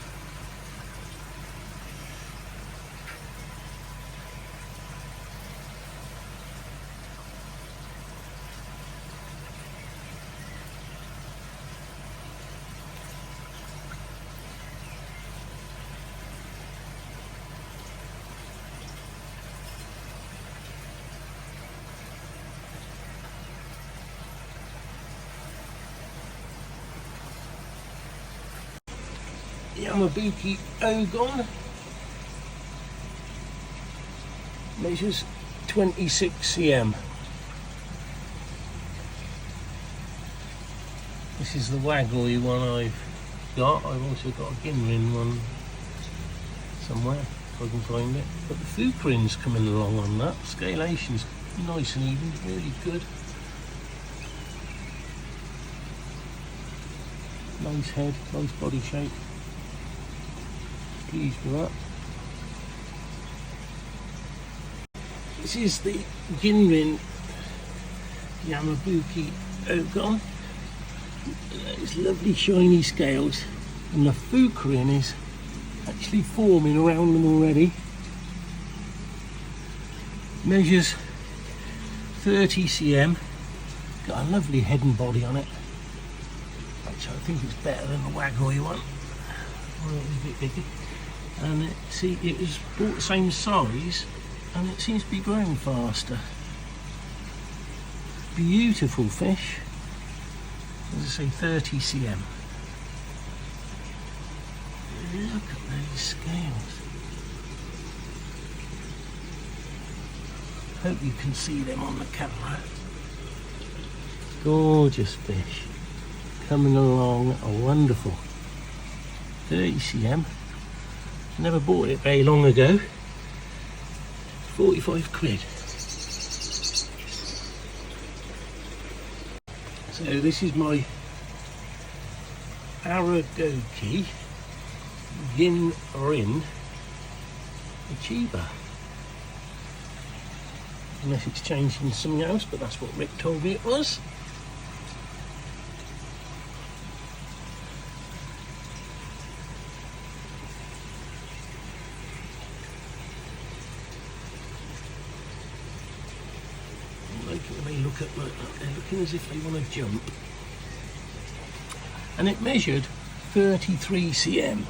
Speaker 1: Yamabuki Ogon measures 26 cm. This is the waggly one I've got. I've also got a Ginrin one somewhere, if I can find it. But the Fukurin's coming along on that. Scalation's nice and even, really good. Nice head, nice body shape. Pleased with that. This is the Ginrin Yamabuki Ogon. Those lovely shiny scales, and the Fukurin is actually forming around them already. Measures 30 cm. Got a lovely head and body on it. Actually, I think it's better than the Waggly one. Well, it was a bit bigger. And see, it was bought the same size, and it seems to be growing faster. Beautiful fish. As I say, 30 cm. Look at those scales. Hope you can see them on the camera. Gorgeous fish. Coming along, wonderful. 30 cm. Never bought it very long ago. 45 quid. So this is my Aragoki Ginrin Chiba. Unless it's changed into something else, but that's what Rick told me it was. They look at like that. They're looking as if they want to jump. And it measured 33 cm.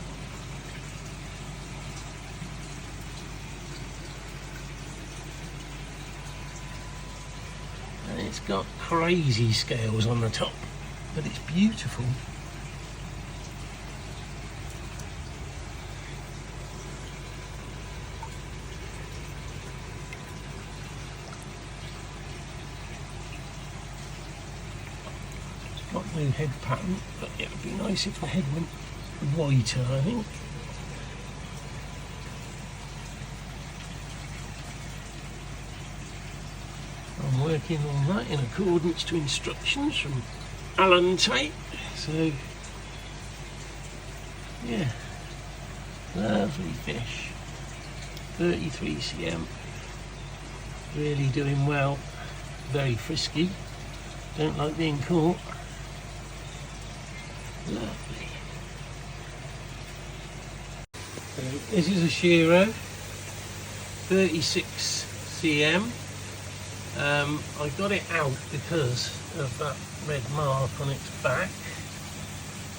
Speaker 1: And it's got crazy scales on the top, but it's beautiful. Got no head pattern, but it would be nice if the head went whiter, I think. I'm working on that in accordance to instructions from Alan Tate. So, yeah, lovely fish. 33 cm. Really doing well. Very frisky. Don't like being caught. Lovely. So this is a Shiro, 36 cm. I got it out because of that red mark on its back,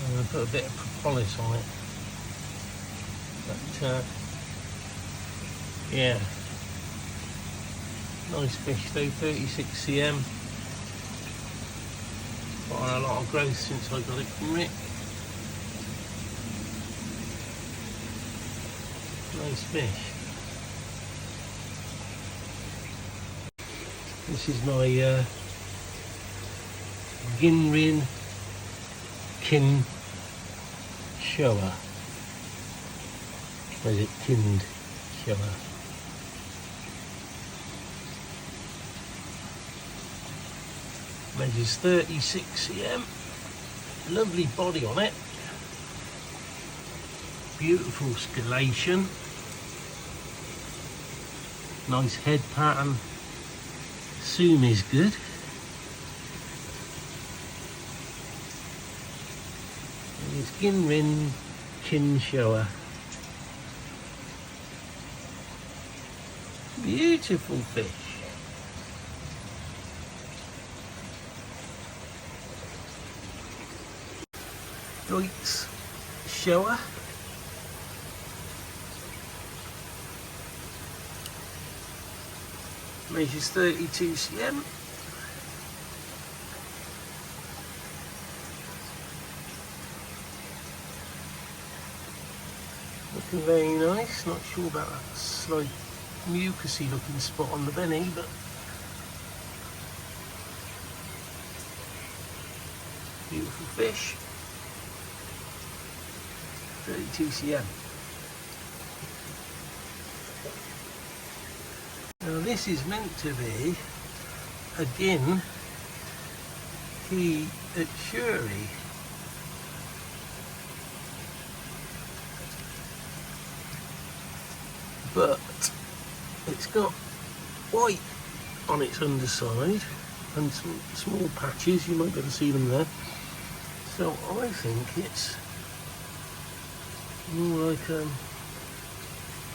Speaker 1: and I put a bit of propolis on it. But yeah, nice fish though, 36 cm. Quite a lot of growth since I got it from Rick. Nice fish. This is my Ginrin kin shower. Or is it kinned shower? Measures 36 cm. Lovely body on it. Beautiful scalation. Nice head pattern. Zoom is good. And it's Ginrin kin shower. Beautiful fish. Deutz shower. Measures 32 cm. Looking very nice. Not sure about that slight mucusy looking spot on the belly, but beautiful fish. 32 cm. Now this is meant to be again he at Shuri. But it's got white on its underside and some small patches, you might be able to see them there. So I think it's more like,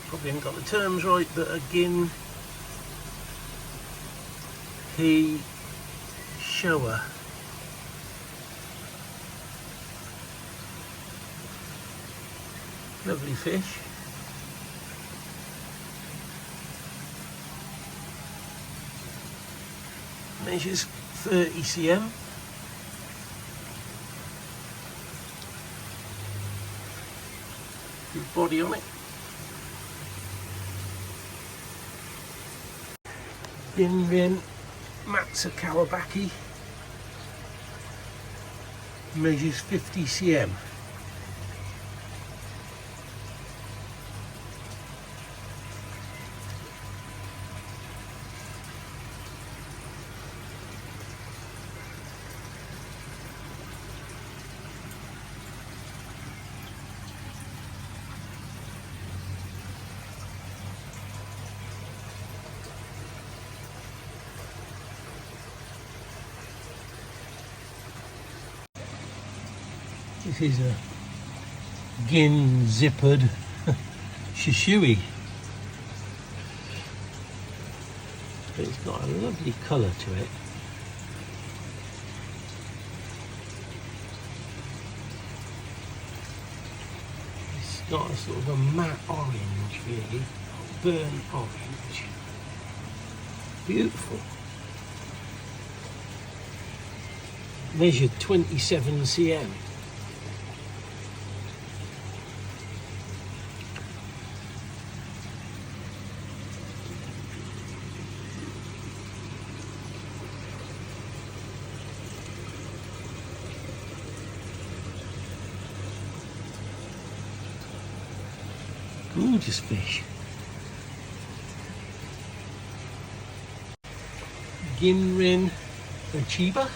Speaker 1: probably haven't got the terms right, but again, he shower. Lovely fish. Measures 30 cm. Good body on it. Ginrin Matza Kawabaki. Measures 50 cm. This is a Gin zippered Shishui. But it's got a lovely colour to it. It's got a sort of a matte orange really, burnt orange. Beautiful. Measured 27 cm. Gorgeous fish. Ginrin Chiba.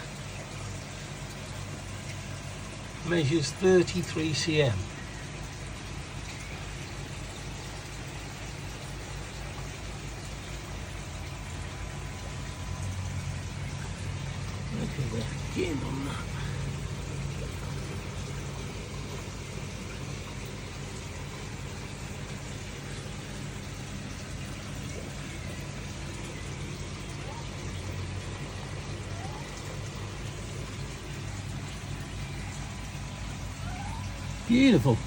Speaker 1: Measures 33 cm. Look at the gin on that. Beautiful.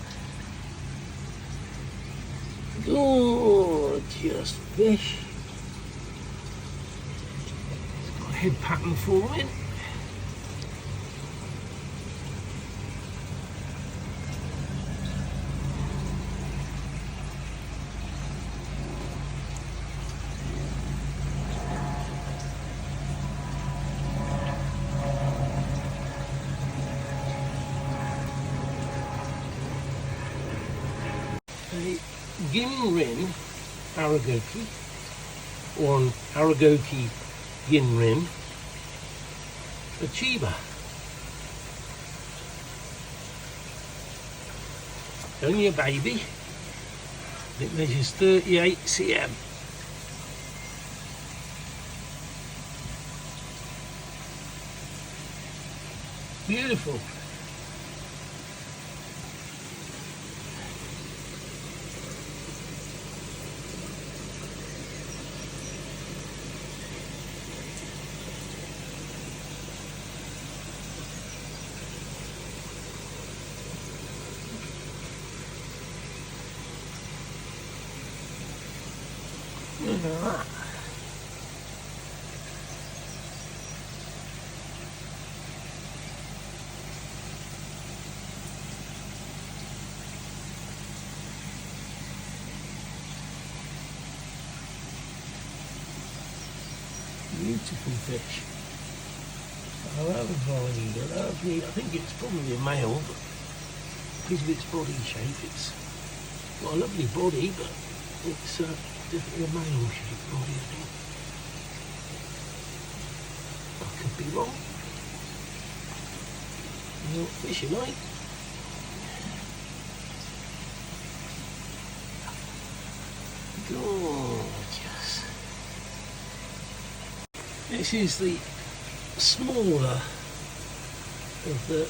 Speaker 1: Gorgeous fish. It's got a head pattern forming. a Ginrin Aragoki, or an Aragoki Ginrin Achieva. Only a baby. It measures 38 cm. Beautiful. Look at that. Beautiful fish. I love VID, lovely. I think it's probably a male, but because of its body shape, it's got a lovely body, but it's definitely a male shaped body, I think. I could be wrong. You know what fish you like? Gorgeous. This is the smaller of the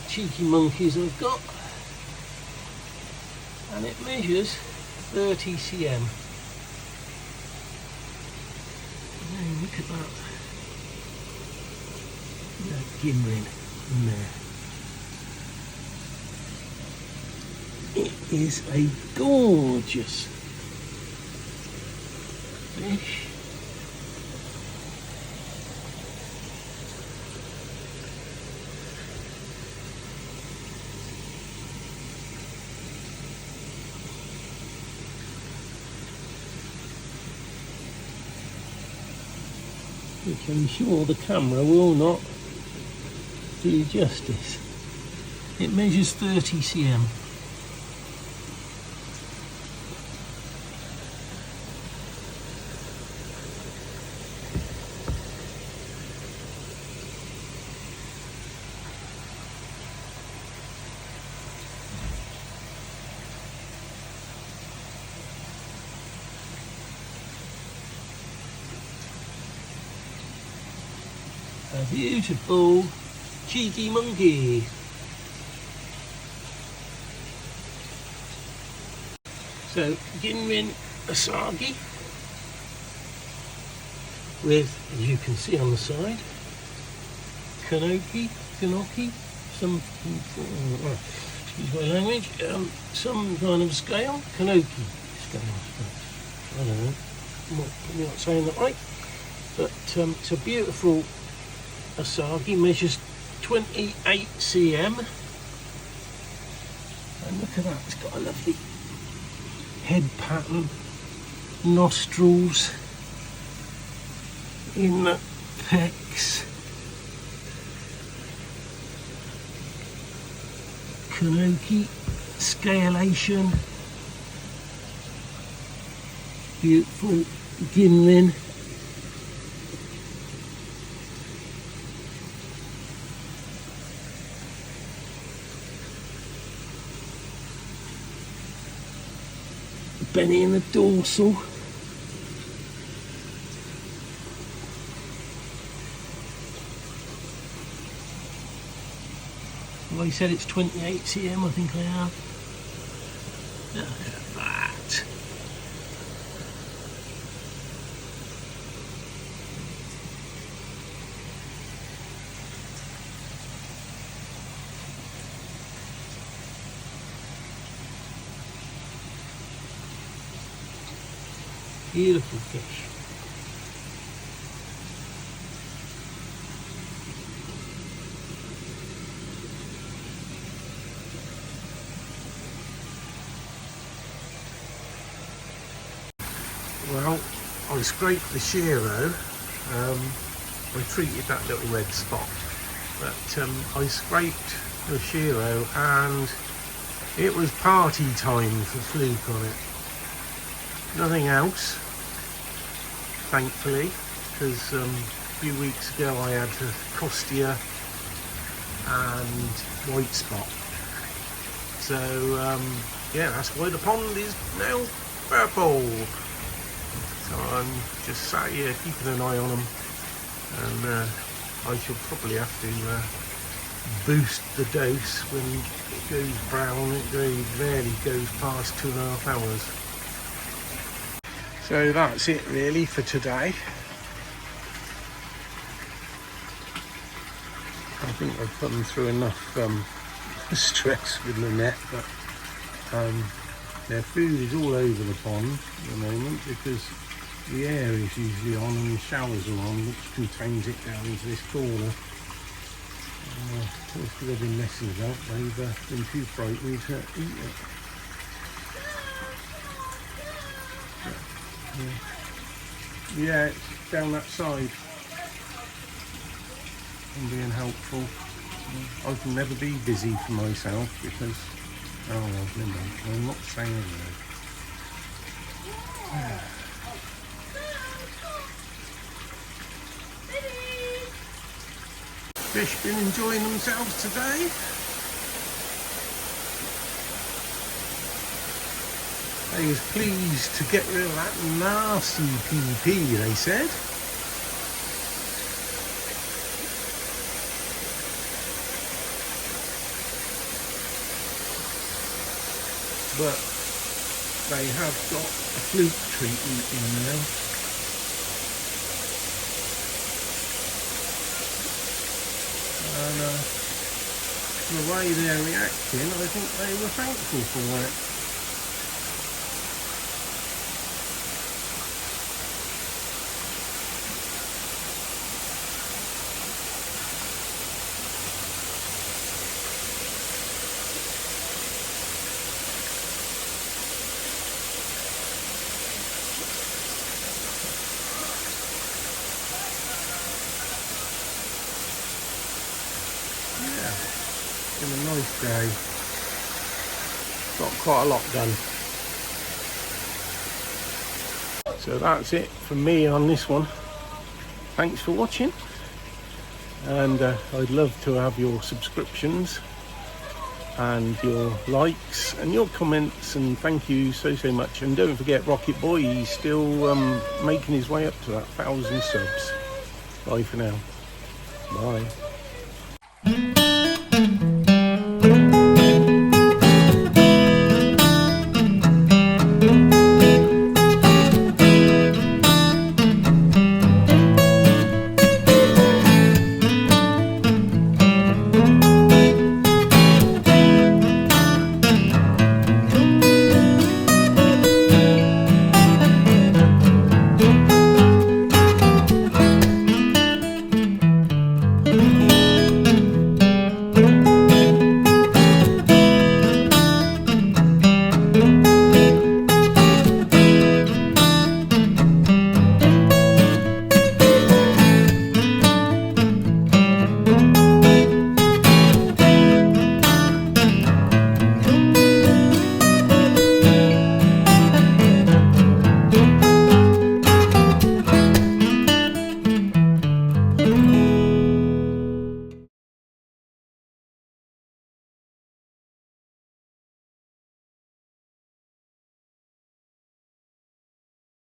Speaker 1: cheeky monkeys I've got, and it measures 30 cm. Oh, look at that. That Ginrin in there. It is a gorgeous fish. Which I'm sure the camera will not do justice. It measures 30 cm. A beautiful cheeky monkey. So Ginrin Asagi with, as you can see on the side, Kanoki, some, excuse my language, some kind of scale, Kanoki scale. I don't know, I'm not saying that right, but it's a beautiful Asagi, measures 28 cm, and look at that, it's got a lovely head pattern, nostrils in the pecs, Kanoki scalation, beautiful Ginrin. Benny in the dorsal. Well, he said it's 28 cm, I think I have. Look at that. Beautiful fish. Well, I scraped the shearer. I treated that little red spot, but I scraped the shearer and it was party time for Fluke on it. Nothing else, thankfully, because a few weeks ago I had Costia and white spot. So yeah, that's why the pond is now purple. So I'm just sat here keeping an eye on them, and I shall probably have to boost the dose when it goes brown. It very rarely goes past 2.5 hours. So that's it really for today. I think I've put them through enough stress with the net, but their food is all over the pond at the moment because the air is usually on and the showers are on, which contains it down into this corner. Because they've been messing about, they've been too frightened to eat it. Yeah, it's down that side. I'm being helpful. I can never be busy for myself because, oh well, never mind. I'm not saying that. Fish been enjoying themselves today. They was pleased to get rid of that nasty PP, they said. But they have got a fluke treatment in now. And the way they're reacting, I think they were thankful for it. It's been a nice day. Got quite a lot done. So that's it from me on this one. Thanks for watching, and I'd love to have your subscriptions and your likes and your comments, and thank you so much. And don't forget Rocket Boy, he's still making his way up to that 1,000 subs. Bye for now. Bye.